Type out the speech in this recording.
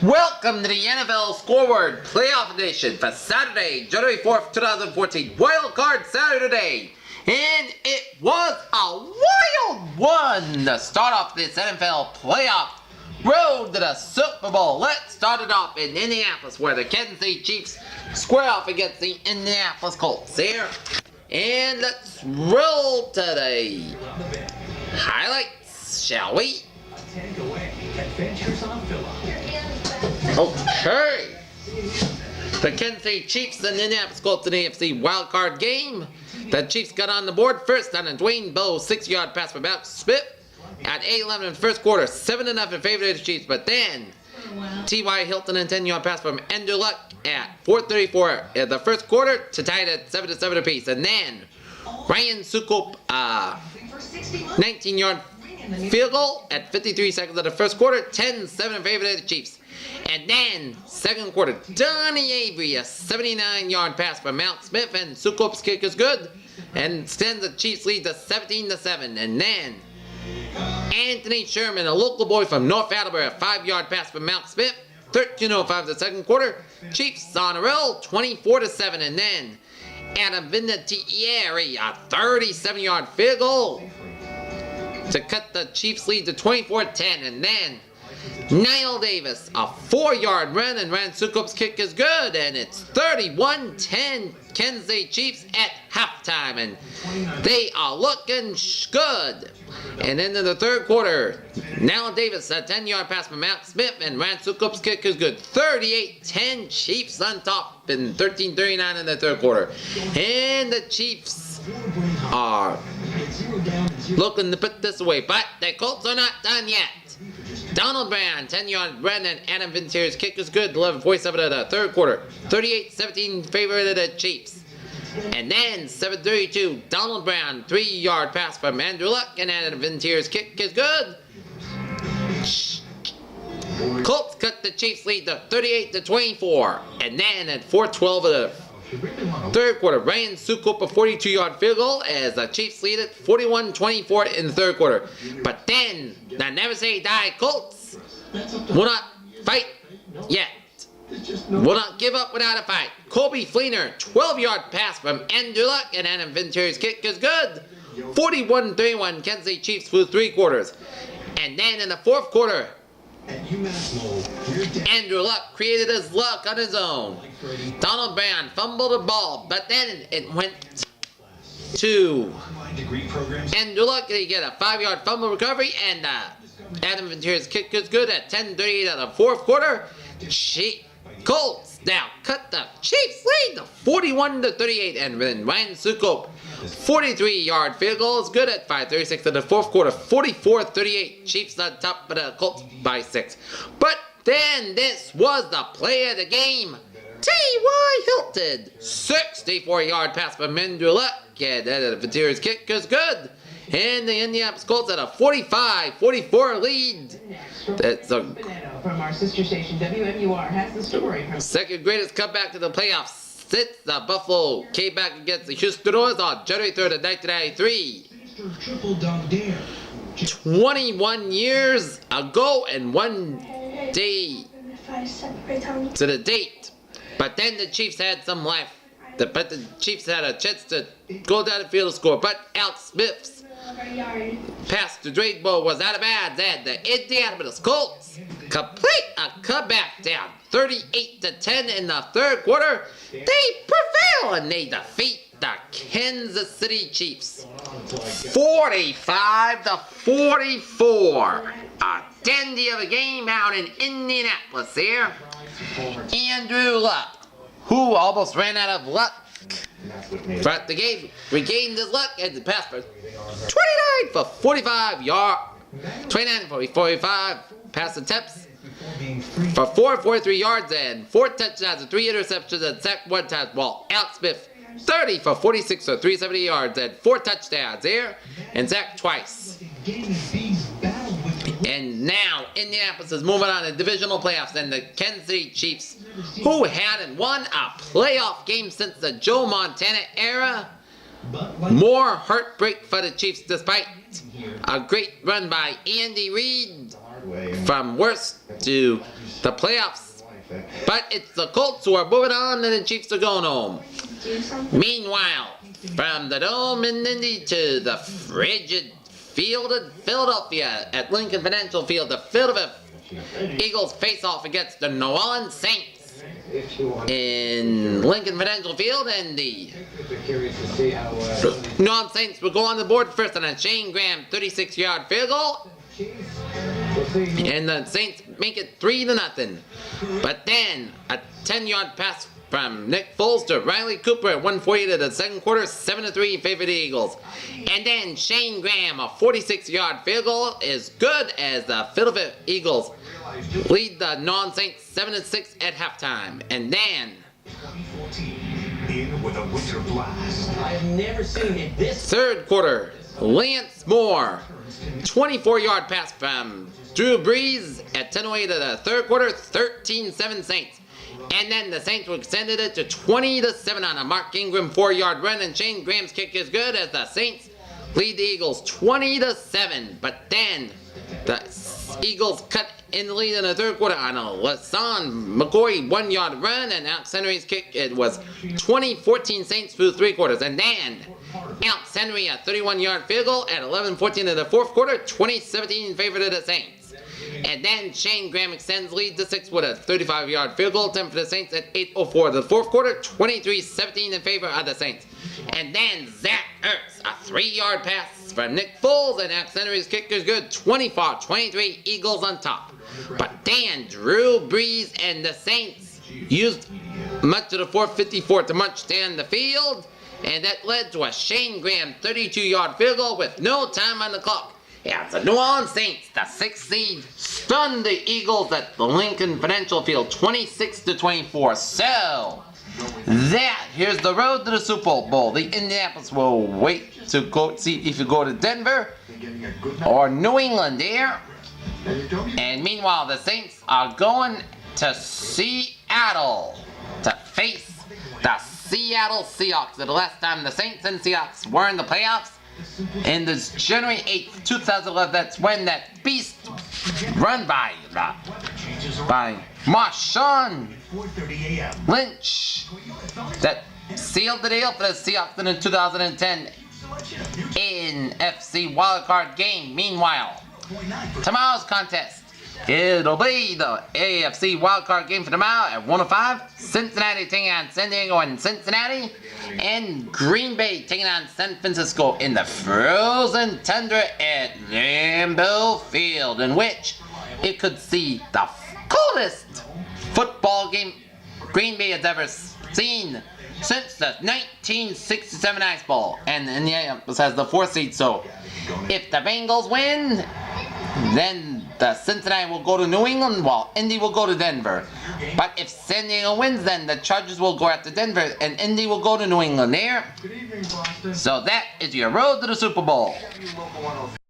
Welcome to the NFL Scoreboard Playoff Edition for Saturday, January 4th, 2014. Wild Card Saturday. And it was a wild one to start off this NFL playoff road to the Super Bowl. Let's start it off in Indianapolis, where the Kansas City Chiefs square off against the Indianapolis Colts here. And let's roll to the highlights, shall we? Okay. The Kansas City Chiefs and Indianapolis Colts in the AFC wildcard game. The Chiefs got on the board first on a Dwayne Bowe 6-yard pass for Alex Smith at 8-11 in the first quarter, 7-0 in favor of the Chiefs. But then T.Y. Hilton and 10-yard pass from Andrew Luck at 4:34 in the first quarter to tie it at 7-7 apiece. And then Ryan Sukup 19-yard field goal at 53 seconds of the first quarter, 10-7 in favor of the Chiefs. And then, second quarter, Donnie Avery, a 79-yard pass from Mount Smith, and Sukup's kick is good, and sends the Chiefs lead to 17-7. And then, Anthony Sherman, a local boy from North Attleboro, a 5-yard pass from Mount Smith, 13:05 the second quarter. Chiefs on a roll, 24-7. And then, Adam Vinatieri, a 37-yard field goal to cut the Chiefs lead to 24-10. And then Niall Davis, a 4-yard run, and Ryan Sukup's kick is good, and it's 31-10 Kansas City Chiefs at halftime, and they are looking good. And then in the third quarter, Niall Davis, a 10-yard pass from Matt Smith, and Ryan Sukup's kick is good. 38-10 Chiefs on top, and 13:39 in the third quarter. And the Chiefs are looking to put this away, but the Colts are not done yet. Donald Brown, 10-yard run, and Adam Vinatieri's kick is good. 11:47 of the third quarter. 38-17 in favor of the Chiefs. And then 7:32, Donald Brown, 3-yard pass from Andrew Luck, and Adam Vinatieri's kick is good. Colts cut the Chiefs lead to 38-24. And then at 4:12 of the third quarter, Ryan Sukup, a 42-yard field goal as the Chiefs lead it 41-24 in the third quarter. But then the Never Say Die Colts will not fight yet. Will not give up without a fight. Colby Fleener, 12-yard pass from Andrew Luck, and Adam Vinatieri's kick is good. 41-31 Kansas City Chiefs through 3 quarters. And then in the fourth quarter, Andrew Luck created his luck on his own. Donald Brown fumbled the ball, but then it went to Andrew Luck, and he get a 5-yard fumble recovery, and Adam Vinatieri's kick is good at 10:38 of the fourth quarter. Colts now cut the Chiefs lead to 41-38, and then Ryan Sukup, 43-yard field goal is good at 5:36 of the fourth quarter. 44-38 Chiefs on top of the Colts by 6. But then this was the play of the game. T.Y. Hilton, 64-yard pass from Andrew Luck, and Vinatieri's kick is good. And the Indianapolis Colts at a 45-44 lead. That's a from our sister station WMUR has the story. Second greatest comeback to the playoffs since the Buffalo came back against the Houston Oilers on January 3rd of 1993. 21 years ago and 1 day to the date. But then the Chiefs had some life. But the Chiefs had a chance to go down the field and score. But Alex Smith's pass to Dwayne Bowe was out of bounds, and the Indianapolis Colts complete a comeback down 38-10 in the third quarter. They prevail and they defeat the Kansas City Chiefs 45-44. A dandy of a game out in Indianapolis here. Andrew Luck, who almost ran out of luck throughout the game, regained his luck and passed for 29 for 45 pass attempts for 443 yards and 4 touchdowns and 3 interceptions and sacked 1 time, while Alex Smith 30 for 46 for 370 yards and 4 touchdowns here and sacked twice. And now Indianapolis is moving on to divisional playoffs, and the Kansas City Chiefs, who hadn't won a playoff game since the Joe Montana era, more heartbreak for the Chiefs despite a great run by Andy Reid from worst to the playoffs. But it's the Colts who are moving on and the Chiefs are going home. Meanwhile, from the Dome in Indy to the frigid field in Philadelphia at Lincoln Financial Field, the Philadelphia Eagles face off against the New Orleans Saints in Lincoln Financial Field, and the New Orleans Saints will go on the board first on a Shane Graham 36-yard field goal, and the Saints make it 3-0. But then a 10-yard pass from Nick Foles to Riley Cooper at 1:40 to the second quarter, 7-3 in favor of the Eagles. And then Shane Graham, a 46-yard field goal, is good as the Philadelphia Eagles lead the non-Saints 7-6 at halftime. And then in with a winter blast. I've never seen it this. third quarter, Lance Moore, 24-yard pass from Drew Brees at 10:08 to the third quarter, 13-7 Saints. And then the Saints extended it to 20-7 on a Mark Ingram 4-yard run, and Shane Graham's kick is good as the Saints lead the Eagles 20-7. But then the Eagles cut in the lead in the third quarter on a LaShawn McCoy 1-yard run, and Alex Henry's kick, it was 20-14 Saints through 3 quarters. And then Alex Henry, a 31-yard field goal at 11:14 in the fourth quarter, 20-17 in favor of the Saints. And then Shane Graham extends lead to 6 with a 35-yard field goal attempt for the Saints at 8:04 the fourth quarter, 23-17 in favor of the Saints. And then Zach Ertz, a 3-yard pass from Nick Foles, and Alex Henry's kick is good, 24-23 Eagles on top. But then Drew Brees and the Saints used much of the 4:54 to march down the field, and that led to a Shane Graham 32-yard field goal with no time on the clock. Yeah, the New Orleans Saints, the 6th seed, stunned the Eagles at the Lincoln Financial Field 26-24. So, here's the road to the Super Bowl. The Indianapolis will wait to go see if you go to Denver or New England there. And meanwhile, the Saints are going to Seattle to face the Seattle Seahawks. The last time the Saints and Seahawks were in the playoffs, in this January 8th, 2011, that's when that beast run by Marshawn Lynch that sealed the deal for the Seahawks in the 2010 NFC wildcard game. Meanwhile, tomorrow's contest, it'll be the AFC wildcard game for tomorrow at 1:05. Cincinnati taking on San Diego in Cincinnati, and Green Bay taking on San Francisco in the frozen tundra at Lambeau Field, in which it could see the coolest football game Green Bay has ever seen since the 1967 Ice Bowl, and Indianapolis has the 4th seed. So if the Bengals win, then the Cincinnati will go to New England, while Indy will go to Denver. But if San Diego wins, then the Chargers will go after Denver, and Indy will go to New England there. So that is your road to the Super Bowl.